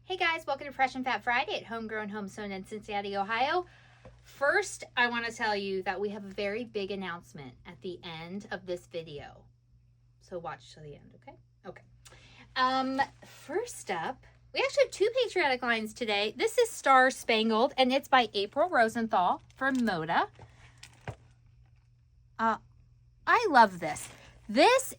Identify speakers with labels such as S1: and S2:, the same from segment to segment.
S1: Hey guys, welcome to Fresh and Fat Friday at Homegrown Home Sewn in Cincinnati, Ohio. First, I want to tell you that we have a very big announcement at the end of this video. So watch till the end, okay? Okay. First up, we actually have two Patriotic lines today. This is Star Spangled, and it's by April Rosenthal from Moda. I love this.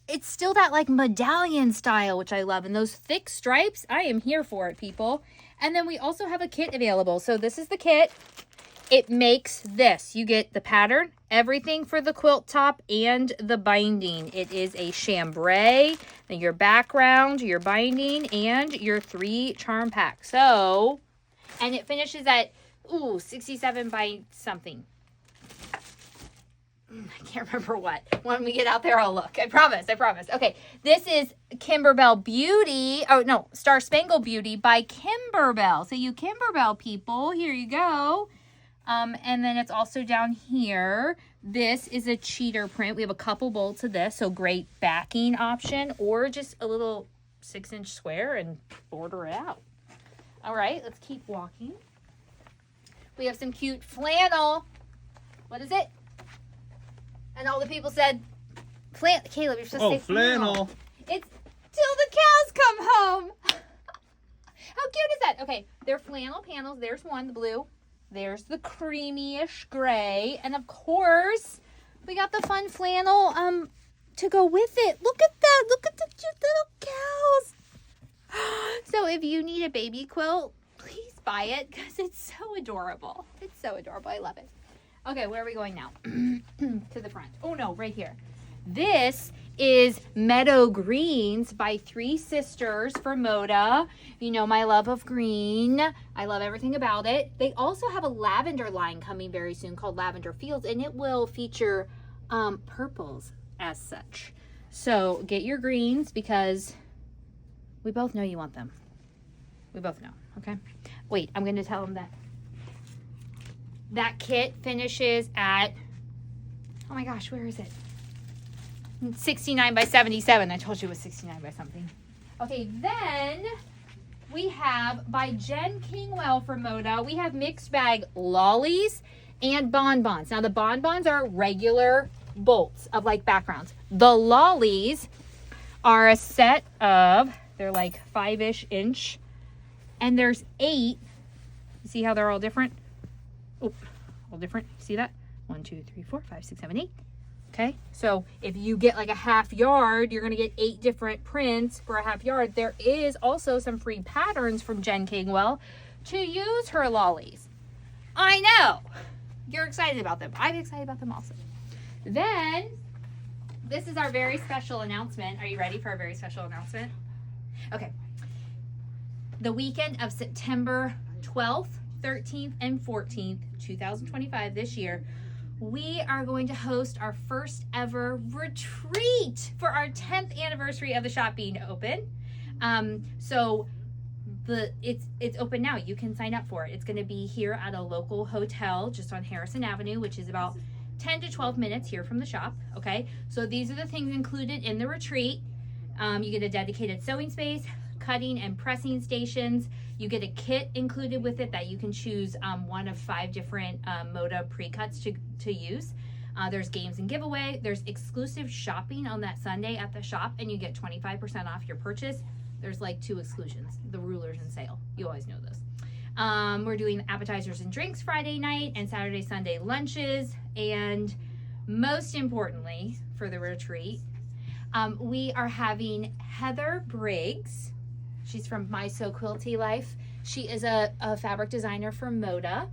S1: It's still that like medallion style, which I love. And those thick stripes, I am here for it, people. And then we also have a kit available. So this is the kit. It makes this. You get the pattern, everything for the quilt top, and the binding. It is a chambray, then your background, your binding, and your 3 charm pack. So, and it finishes at, 67 by something. I can't remember what. When we get out there, I'll look. I promise. Okay, this is Kimberbell Beauty. Oh, no, Star Spangled Beauty by Kimberbell. So you Kimberbell people, here you go. And then it's also down here. This is a cheater print. We have a couple bolts of this, so great backing option, or just a little 6-inch square and border it out. All right, let's keep walking. We have some cute flannel. What is it? And all the people said, Caleb, you're supposed to say flannel. It's till the cows come home. How cute is that? Okay, they're flannel panels. There's one, the blue. There's the creamy-ish gray. And, of course, we got the fun flannel to go with it. Look at that. Look at the cute little cows. So if you need a baby quilt, please buy it because it's so adorable. It's so adorable. I love it. Okay, where are we going now? To the front. Oh, no, right here. This is Meadow Greens by 3 sisters from Moda. You know my love of green. I love everything about it. They also have a lavender line coming very soon called Lavender Fields, and it will feature purples as such. So get your greens because we both know you want them. We both know, okay? Wait, I'm going to tell them that kit finishes at, oh my gosh, where is it? 69 by 77. I told you it was 69 by something. Okay, then we have by Jen Kingwell from Moda, we have mixed bag lollies and bonbons. Now the bonbons are regular bolts of like backgrounds. The lollies are a set of, they're like 5-ish inch, and there's 8. You see how they're all different? Oh, all different. See that? 1, 2, 3, 4, 5, 6, 7, 8. Okay, so if you get like a half yard, you're going to get 8 different prints for a half yard. There is also some free patterns from Jen Kingwell to use her lollies. I know. You're excited about them. I'm excited about them also. Then, this is our very special announcement. Are you ready for our very special announcement? Okay. The weekend of September 12th, 13th, and 14th, 2025, this year, we are going to host our first ever retreat for our 10th anniversary of the shop being open. So it's open now. You can sign up for it. It's going to be here at a local hotel just on Harrison Avenue, which is about 10 to 12 minutes here from the shop. Okay, so these are the things included in the retreat. You get a dedicated sewing space, cutting and pressing stations. You get a kit included with it that you can choose one of 5 different Moda pre-cuts to use. There's games and giveaway. There's exclusive shopping on that Sunday at the shop, and you get 25% off your purchase. There's like 2 exclusions. The rulers and sale. You always know those. We're doing appetizers and drinks Friday night and Saturday, Sunday lunches. And most importantly, for the retreat, we are having Heather Briggs. She's from My So Quilty Life. She is a fabric designer for Moda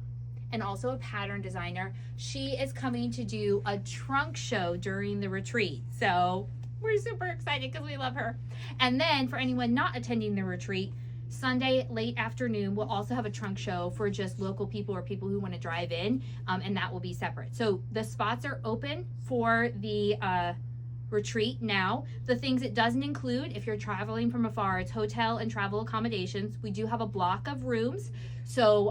S1: and also a pattern designer. She is coming to do a trunk show during the retreat. So we're super excited because we love her. And then for anyone not attending the retreat, Sunday late afternoon, we'll also have a trunk show for just local people or people who want to drive in, and that will be separate. So the spots are open for the retreat now. The things it doesn't include, if you're traveling from afar, it's hotel and travel accommodations. We do have a block of rooms, so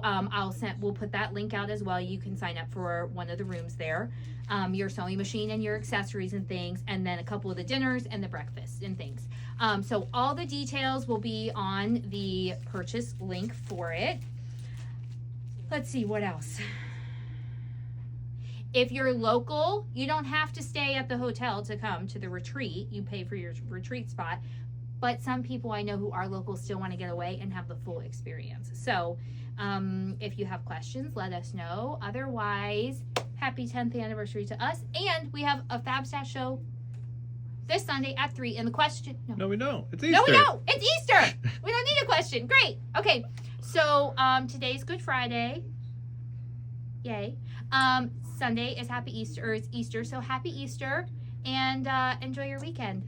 S1: we'll put that link out as well. You can sign up for one of the rooms there. Your sewing machine and your accessories and things, and then a couple of the dinners and the breakfast and things. So all the details will be on the purchase link for it. Let's see, what else? If you're local, you don't have to stay at the hotel to come to the retreat. You pay for your retreat spot. But some people I know who are local still want to get away and have the full experience. So if you have questions, let us know. Otherwise, happy 10th anniversary to us. And we have a Fab Stash show this Sunday at 3. And the question...
S2: No, we don't. It's Easter.
S1: No, we don't. It's Easter. We don't need a question. Great. Okay. So today's Good Friday. Yay. Sunday is Happy Easter, or it's Easter. So happy Easter and enjoy your weekend.